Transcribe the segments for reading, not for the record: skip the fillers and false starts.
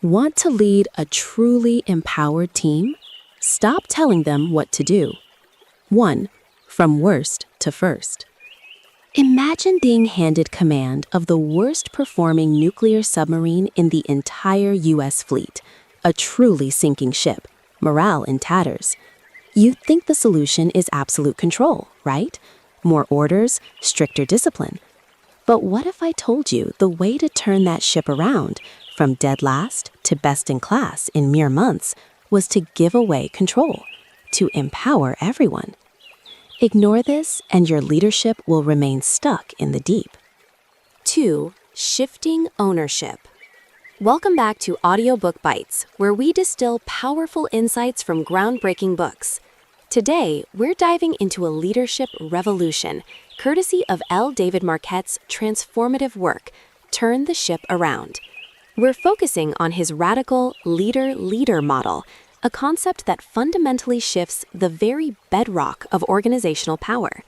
Want to lead a truly empowered team? Stop telling them what to do. 1. From worst to first. Imagine being handed command of the worst performing nuclear submarine in the entire U.S. fleet, a truly sinking ship, morale in tatters. You'd think the solution is absolute control, right? More orders, stricter discipline. But what if I told you the way to turn that ship around, from dead last to best in class in mere months, was to give away control, to empower everyone? Ignore this and your leadership will remain stuck in the deep. 2. Shifting ownership. Welcome back to Audiobook Bites, where we distill powerful insights from groundbreaking books. Today, we're diving into a leadership revolution, courtesy of L. David Marquette's transformative work, Turn the Ship Around. We're focusing on his radical leader-leader model, a concept that fundamentally shifts the very bedrock of organizational power.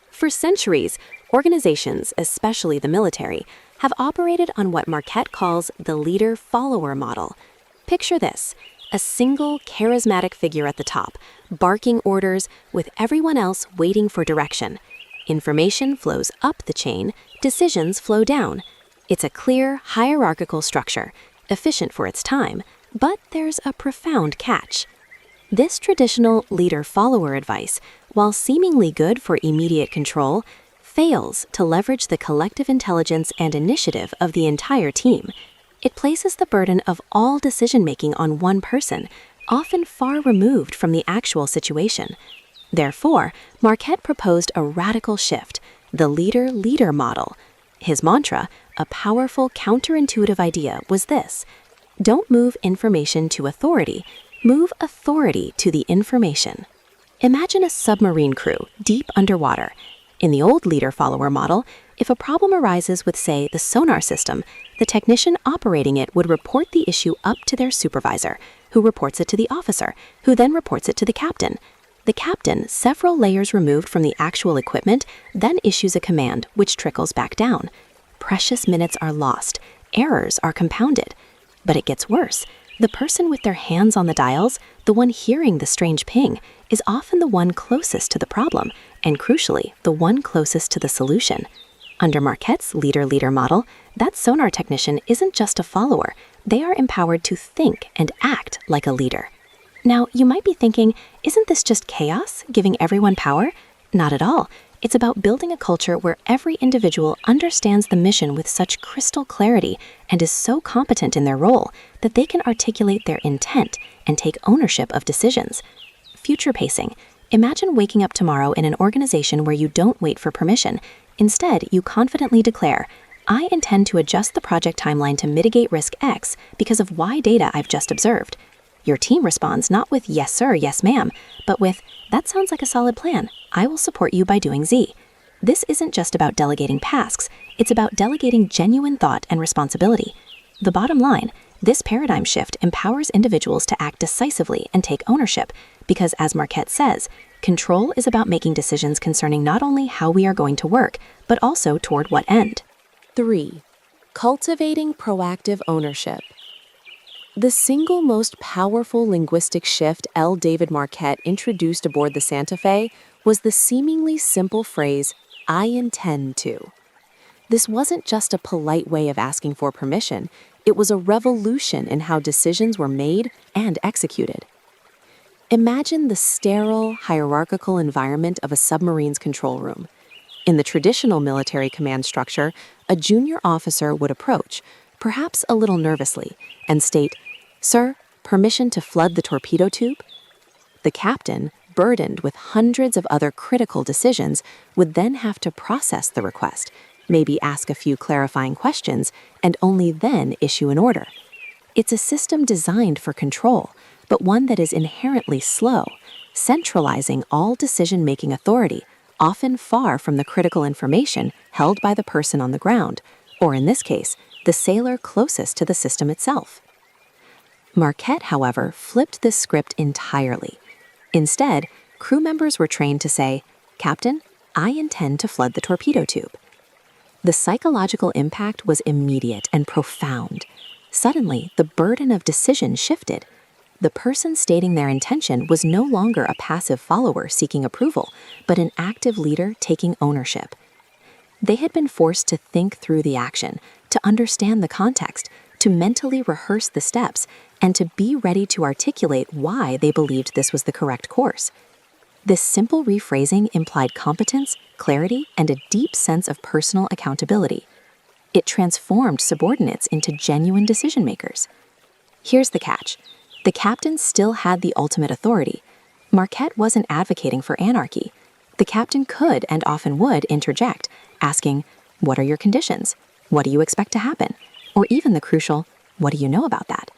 For centuries, organizations, especially the military, have operated on what Marquet calls the leader-follower model. Picture this: a single charismatic figure at the top, barking orders with everyone else waiting for direction. Information flows up the chain, decisions flow down. It's a clear, hierarchical structure, efficient for its time, but there's a profound catch. This traditional leader-follower advice, while seemingly good for immediate control, fails to leverage the collective intelligence and initiative of the entire team. It places the burden of all decision-making on one person, often far removed from the actual situation. Therefore, Marquet proposed a radical shift, the leader-leader model. His mantra, a powerful counterintuitive idea, was this: don't move information to authority, move authority to the information. Imagine a submarine crew deep underwater. In the old leader-follower model, if a problem arises with, say, the sonar system, the technician operating it would report the issue up to their supervisor, who reports it to the officer, who then reports it to the captain. The captain, several layers removed from the actual equipment, then issues a command which trickles back down. Precious minutes are lost, errors are compounded. But it gets worse. The person with their hands on the dials, the one hearing the strange ping, is often the one closest to the problem, and crucially, the one closest to the solution. Under Marquette's leader-leader model, that sonar technician isn't just a follower. They are empowered to think and act like a leader. Now, you might be thinking, isn't this just chaos, giving everyone power? Not at all. It's about building a culture where every individual understands the mission with such crystal clarity and is so competent in their role that they can articulate their intent and take ownership of decisions. Future pacing. Imagine waking up tomorrow in an organization where you don't wait for permission. Instead, you confidently declare, I intend to adjust the project timeline to mitigate risk X because of Y data I've just observed. Your team responds not with yes sir, yes ma'am, but with, that sounds like a solid plan. I will support you by doing Z. This isn't just about delegating tasks, it's about delegating genuine thought and responsibility. The bottom line, this paradigm shift empowers individuals to act decisively and take ownership, because as Marquet says, control is about making decisions concerning not only how we are going to work, but also toward what end. 3. Cultivating proactive ownership. The single most powerful linguistic shift L. David Marquet introduced aboard the Santa Fe was the seemingly simple phrase, I intend to. This wasn't just a polite way of asking for permission, it was a revolution in how decisions were made and executed. Imagine the sterile, hierarchical environment of a submarine's control room. In the traditional military command structure, a junior officer would approach, perhaps a little nervously, and state, Sir, permission to flood the torpedo tube? The captain, burdened with hundreds of other critical decisions, would then have to process the request, maybe ask a few clarifying questions, and only then issue an order. It's a system designed for control, but one that is inherently slow, centralizing all decision-making authority, often far from the critical information held by the person on the ground, or in this case, the sailor closest to the system itself. Marquet, however, flipped this script entirely. Instead, crew members were trained to say, Captain, I intend to flood the torpedo tube. The psychological impact was immediate and profound. Suddenly, the burden of decision shifted. The person stating their intention was no longer a passive follower seeking approval, but an active leader taking ownership. They had been forced to think through the action, to understand the context, to mentally rehearse the steps, and to be ready to articulate why they believed this was the correct course. This simple rephrasing implied competence, clarity, and a deep sense of personal accountability. It transformed subordinates into genuine decision-makers. Here's the catch. The captain still had the ultimate authority. Marquet wasn't advocating for anarchy. The captain could and often would interject, asking, "What are your conditions? What do you expect to happen?" Or even the crucial, "What do you know about that?"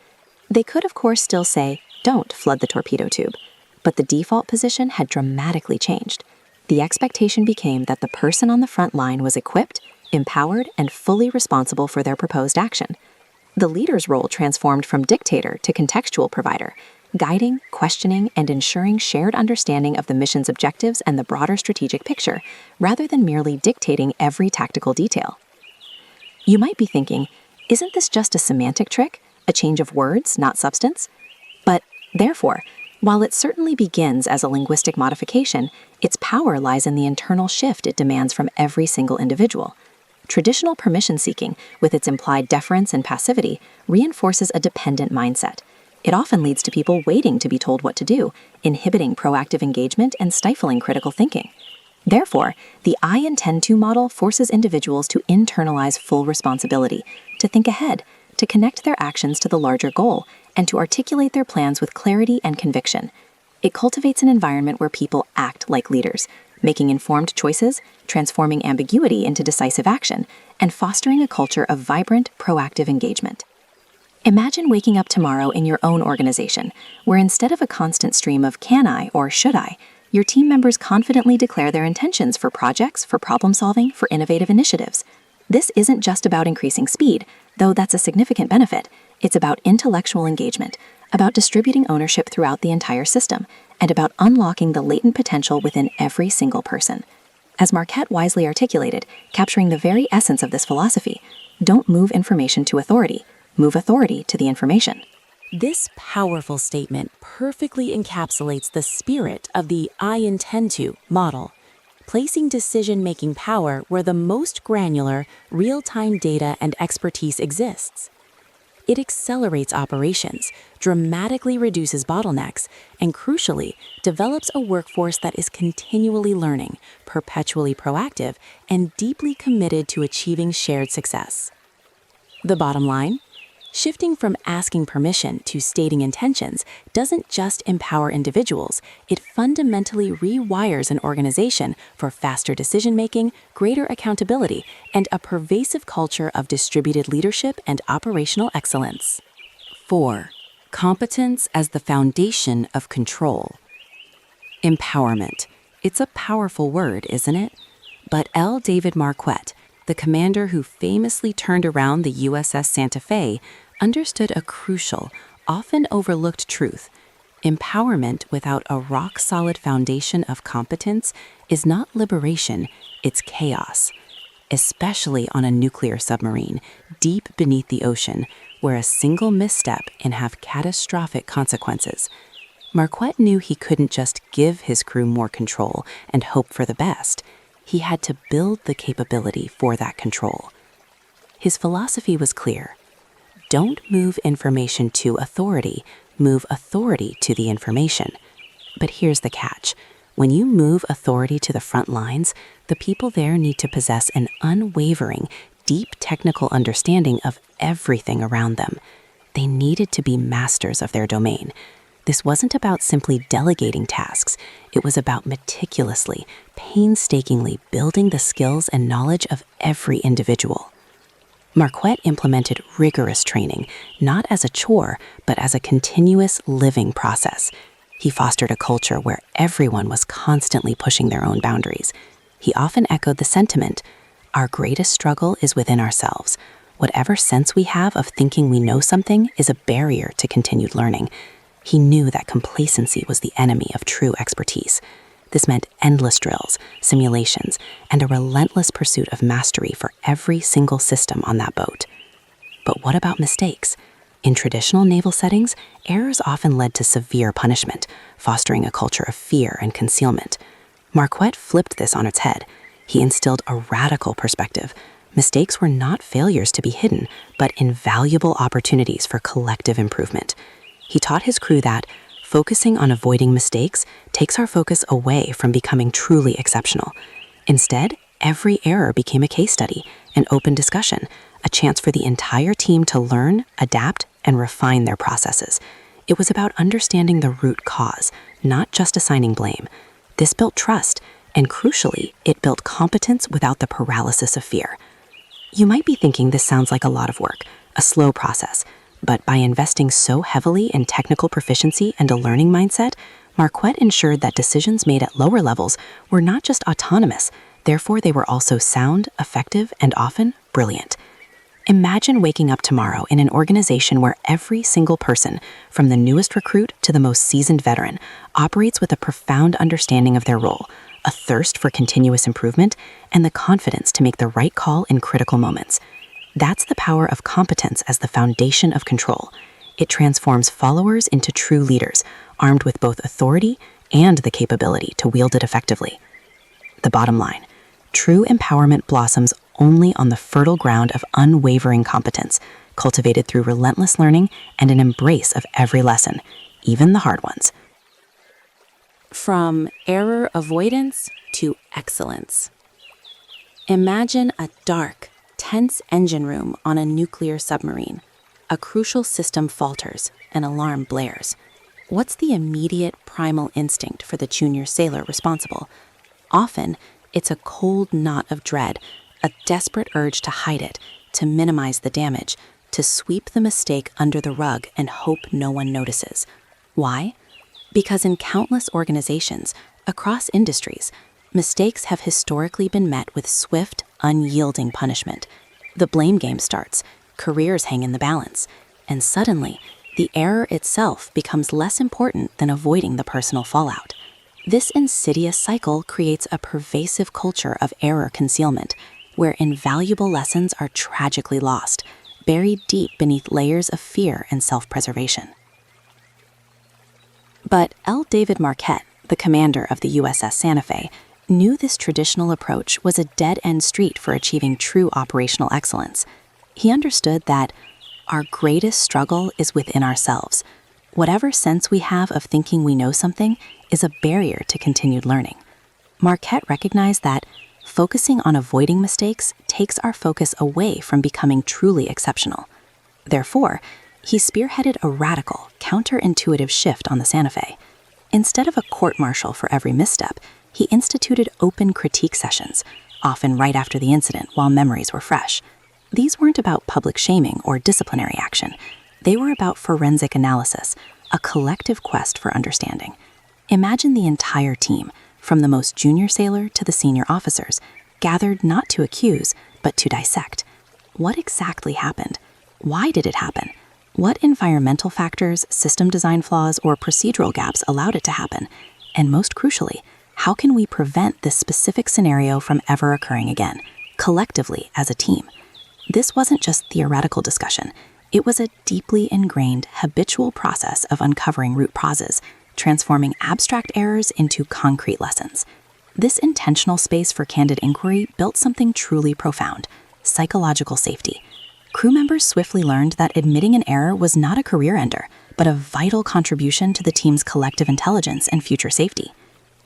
They could, of course, still say, "Don't flood the torpedo tube." But the default position had dramatically changed. The expectation became that the person on the front line was equipped, empowered, and fully responsible for their proposed action. The leader's role transformed from dictator to contextual provider, guiding, questioning, and ensuring shared understanding of the mission's objectives and the broader strategic picture, rather than merely dictating every tactical detail. You might be thinking, isn't this just a semantic trick, a change of words, not substance? But, therefore, while it certainly begins as a linguistic modification, its power lies in the internal shift it demands from every single individual. Traditional permission-seeking, with its implied deference and passivity, reinforces a dependent mindset. It often leads to people waiting to be told what to do, inhibiting proactive engagement and stifling critical thinking. Therefore, the I intend to model forces individuals to internalize full responsibility, to think ahead, to connect their actions to the larger goal, and to articulate their plans with clarity and conviction. It cultivates an environment where people act like leaders, making informed choices, transforming ambiguity into decisive action, and fostering a culture of vibrant, proactive engagement. Imagine waking up tomorrow in your own organization, where instead of a constant stream of "can I" or "should I," your team members confidently declare their intentions for projects, for problem solving, for innovative initiatives. This isn't just about increasing speed, though that's a significant benefit. It's about intellectual engagement, about distributing ownership throughout the entire system, and about unlocking the latent potential within every single person. As Marquet wisely articulated, capturing the very essence of this philosophy, don't move information to authority, move authority to the information. This powerful statement perfectly encapsulates the spirit of the I intend to model, placing decision-making power where the most granular, real-time data and expertise exists. It accelerates operations, dramatically reduces bottlenecks, and crucially, develops a workforce that is continually learning, perpetually proactive, and deeply committed to achieving shared success. The bottom line? Shifting from asking permission to stating intentions doesn't just empower individuals, it fundamentally rewires an organization for faster decision-making, greater accountability, and a pervasive culture of distributed leadership and operational excellence. 4. Competence as the foundation of control. Empowerment. It's a powerful word, isn't it? But L. David Marquet, the commander who famously turned around the USS Santa Fe, understood a crucial, often overlooked truth. Empowerment without a rock-solid foundation of competence is not liberation, it's chaos. Especially on a nuclear submarine, deep beneath the ocean, where a single misstep can have catastrophic consequences. Marquet knew he couldn't just give his crew more control and hope for the best. He had to build the capability for that control. His philosophy was clear. Don't move information to authority, move authority to the information. But here's the catch. When you move authority to the front lines, the people there need to possess an unwavering, deep technical understanding of everything around them. They needed to be masters of their domain. This wasn't about simply delegating tasks. It was about meticulously, painstakingly building the skills and knowledge of every individual. Marquet implemented rigorous training, not as a chore, but as a continuous living process. He fostered a culture where everyone was constantly pushing their own boundaries. He often echoed the sentiment, "Our greatest struggle is within ourselves. Whatever sense we have of thinking we know something is a barrier to continued learning." He knew that complacency was the enemy of true expertise. This meant endless drills, simulations, and a relentless pursuit of mastery for every single system on that boat. But what about mistakes? In traditional naval settings, errors often led to severe punishment, fostering a culture of fear and concealment. Marquet flipped this on its head. He instilled a radical perspective. Mistakes were not failures to be hidden, but invaluable opportunities for collective improvement. He taught his crew that focusing on avoiding mistakes takes our focus away from becoming truly exceptional. Instead, every error became a case study, an open discussion, a chance for the entire team to learn, adapt, and refine their processes. It was about understanding the root cause, not just assigning blame. This built trust, and crucially, it built competence without the paralysis of fear. You might be thinking this sounds like a lot of work, a slow process, but by investing so heavily in technical proficiency and a learning mindset, Marquet ensured that decisions made at lower levels were not just autonomous, therefore they were also sound, effective, and often brilliant. Imagine waking up tomorrow in an organization where every single person, from the newest recruit to the most seasoned veteran, operates with a profound understanding of their role, a thirst for continuous improvement, and the confidence to make the right call in critical moments. That's the power of competence as the foundation of control. It transforms followers into true leaders, armed with both authority and the capability to wield it effectively. The bottom line: true empowerment blossoms only on the fertile ground of unwavering competence, cultivated through relentless learning and an embrace of every lesson, even the hard ones. From error avoidance to excellence. Imagine a dark, tense engine room on a nuclear submarine. A crucial system falters, an alarm blares. What's the immediate primal instinct for the junior sailor responsible? Often, it's a cold knot of dread, a desperate urge to hide it, to minimize the damage, to sweep the mistake under the rug and hope no one notices. Why? Because in countless organizations, across industries, mistakes have historically been met with swift, unyielding punishment. The blame game starts, careers hang in the balance, and suddenly, the error itself becomes less important than avoiding the personal fallout. This insidious cycle creates a pervasive culture of error concealment, where invaluable lessons are tragically lost, buried deep beneath layers of fear and self-preservation. But L. David Marquet, the commander of the USS Santa Fe, knew this traditional approach was a dead-end street for achieving true operational excellence. He understood that our greatest struggle is within ourselves. Whatever sense we have of thinking we know something is a barrier to continued learning. Marquet recognized that focusing on avoiding mistakes takes our focus away from becoming truly exceptional. Therefore, he spearheaded a radical, counterintuitive shift on the Santa Fe. Instead of a court-martial for every misstep, he instituted open critique sessions, often right after the incident while memories were fresh. These weren't about public shaming or disciplinary action. They were about forensic analysis, a collective quest for understanding. Imagine the entire team, from the most junior sailor to the senior officers, gathered not to accuse, but to dissect. What exactly happened? Why did it happen? What environmental factors, system design flaws, or procedural gaps allowed it to happen? And most crucially, how can we prevent this specific scenario from ever occurring again, collectively as a team? This wasn't just theoretical discussion. It was a deeply ingrained, habitual process of uncovering root causes, transforming abstract errors into concrete lessons. This intentional space for candid inquiry built something truly profound: psychological safety. Crew members swiftly learned that admitting an error was not a career ender, but a vital contribution to the team's collective intelligence and future safety.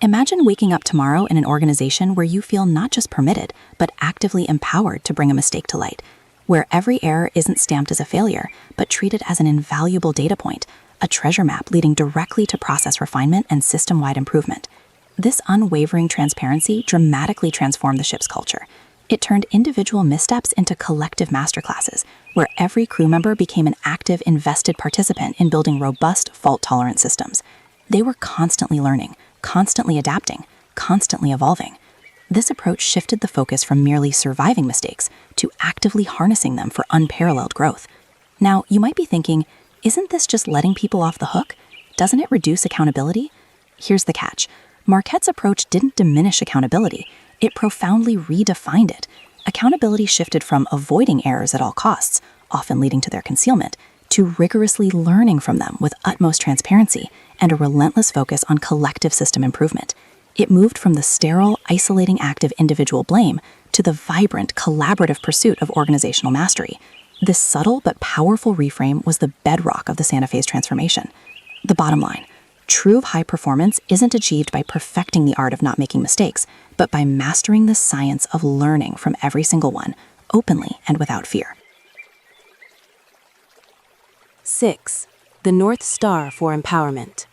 Imagine waking up tomorrow in an organization where you feel not just permitted, but actively empowered to bring a mistake to light, where every error isn't stamped as a failure, but treated as an invaluable data point, a treasure map leading directly to process refinement and system-wide improvement. This unwavering transparency dramatically transformed the ship's culture. It turned individual missteps into collective masterclasses, where every crew member became an active, invested participant in building robust, fault-tolerant systems. They were constantly learning, constantly adapting, constantly evolving. This approach shifted the focus from merely surviving mistakes to actively harnessing them for unparalleled growth. Now, you might be thinking, isn't this just letting people off the hook? Doesn't it reduce accountability? Here's the catch. Marquette's approach didn't diminish accountability. It profoundly redefined it. Accountability shifted from avoiding errors at all costs, often leading to their concealment, to rigorously learning from them with utmost transparency and a relentless focus on collective system improvement. It moved from the sterile, isolating act of individual blame to the vibrant, collaborative pursuit of organizational mastery. This subtle but powerful reframe was the bedrock of the Santa Fe's transformation. The bottom line: true high performance isn't achieved by perfecting the art of not making mistakes, but by mastering the science of learning from every single one, openly and without fear. 6. The North Star for Empowerment.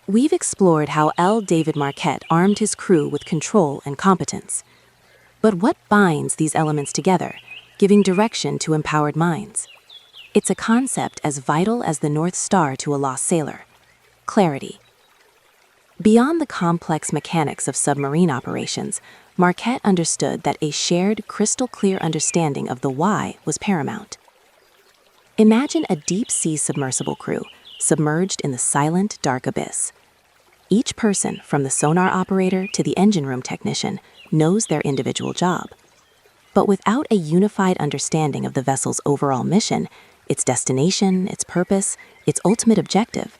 We've explored how L. David Marquet armed his crew with control and competence. But what binds these elements together, giving direction to empowered minds? It's a concept as vital as the North Star to a lost sailor: clarity. Beyond the complex mechanics of submarine operations, Marquet understood that a shared, crystal-clear understanding of the why was paramount. Imagine a deep-sea submersible crew, submerged in the silent, dark abyss. Each person, from the sonar operator to the engine room technician, knows their individual job. But without a unified understanding of the vessel's overall mission, its destination, its purpose, its ultimate objective,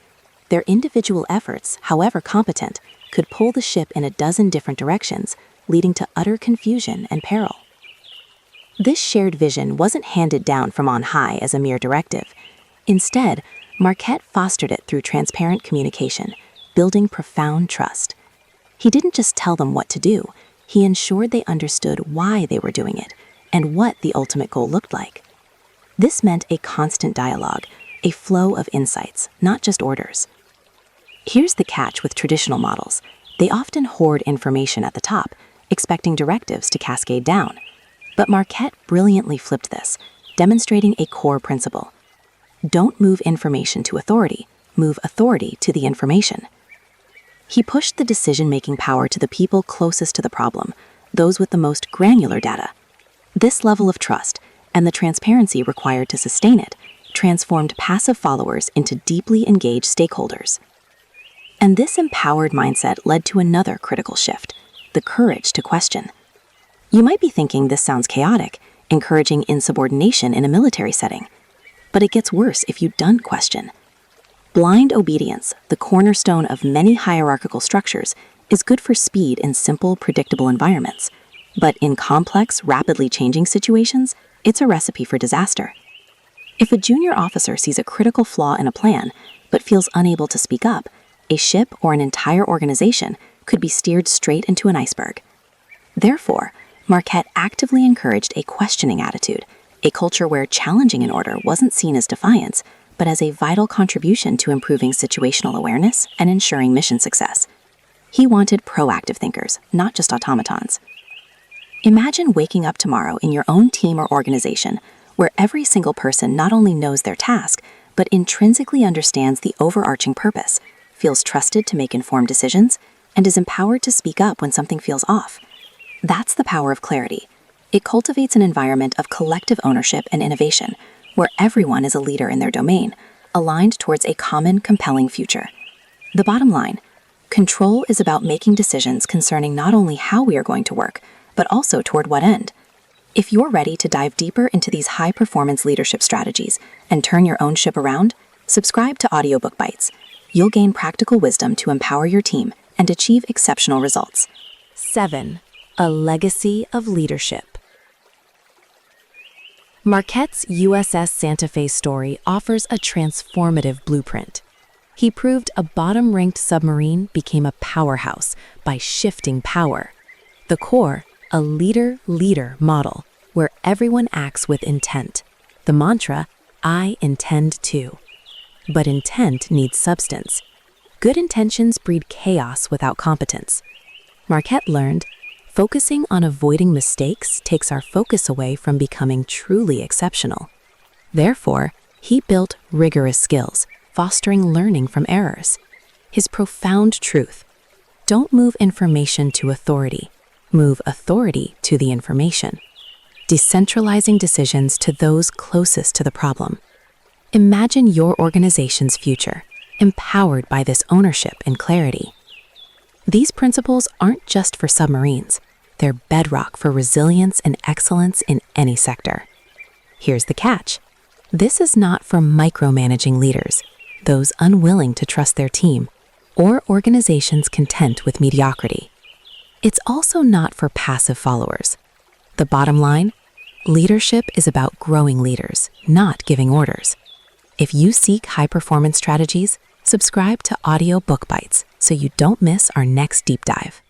their individual efforts, however competent, could pull the ship in a dozen different directions, leading to utter confusion and peril. This shared vision wasn't handed down from on high as a mere directive. Instead, Marquet fostered it through transparent communication, building profound trust. He didn't just tell them what to do, he ensured they understood why they were doing it and what the ultimate goal looked like. This meant a constant dialogue, a flow of insights, not just orders. Here's the catch with traditional models: they often hoard information at the top, expecting directives to cascade down. But Marquet brilliantly flipped this, demonstrating a core principle: don't move information to authority, move authority to the information. He pushed the decision-making power to the people closest to the problem, those with the most granular data. This level of trust, and the transparency required to sustain it, transformed passive followers into deeply engaged stakeholders. And this empowered mindset led to another critical shift: the courage to question. You might be thinking this sounds chaotic, encouraging insubordination in a military setting. But it gets worse if you don't question. Blind obedience, the cornerstone of many hierarchical structures, is good for speed in simple, predictable environments. But in complex, rapidly changing situations, it's a recipe for disaster. If a junior officer sees a critical flaw in a plan, but feels unable to speak up, a ship or an entire organization could be steered straight into an iceberg. Therefore, Marquet actively encouraged a questioning attitude, a culture where challenging an order wasn't seen as defiance, but as a vital contribution to improving situational awareness and ensuring mission success. He wanted proactive thinkers, not just automatons. Imagine waking up tomorrow in your own team or organization, where every single person not only knows their task, but intrinsically understands the overarching purpose, feels trusted to make informed decisions, and is empowered to speak up when something feels off. That's the power of clarity. It cultivates an environment of collective ownership and innovation, where everyone is a leader in their domain, aligned towards a common, compelling future. The bottom line: control is about making decisions concerning not only how we are going to work, but also toward what end. If you're ready to dive deeper into these high-performance leadership strategies and turn your own ship around, subscribe to Audiobook Bites. You'll gain practical wisdom to empower your team and achieve exceptional results. 7. A legacy of leadership. Marquet's USS Santa Fe story offers a transformative blueprint. He proved a bottom-ranked submarine became a powerhouse by shifting power. The core, a leader-leader model, where everyone acts with intent. The mantra, I intend to. But intent needs substance. Good intentions breed chaos without competence. Marquet learned, focusing on avoiding mistakes takes our focus away from becoming truly exceptional. Therefore, he built rigorous skills, fostering learning from errors. His profound truth: don't move information to authority, move authority to the information. Decentralizing decisions to those closest to the problem. Imagine your organization's future, empowered by this ownership and clarity. These principles aren't just for submarines. They're bedrock for resilience and excellence in any sector. Here's the catch: This is not for micromanaging leaders, those unwilling to trust their team, or organizations content with mediocrity. It's also not for passive followers. The bottom line, leadership is about growing leaders, not giving orders. If you seek high-performance strategies, subscribe to Audio Book Bites so you don't miss our next deep dive.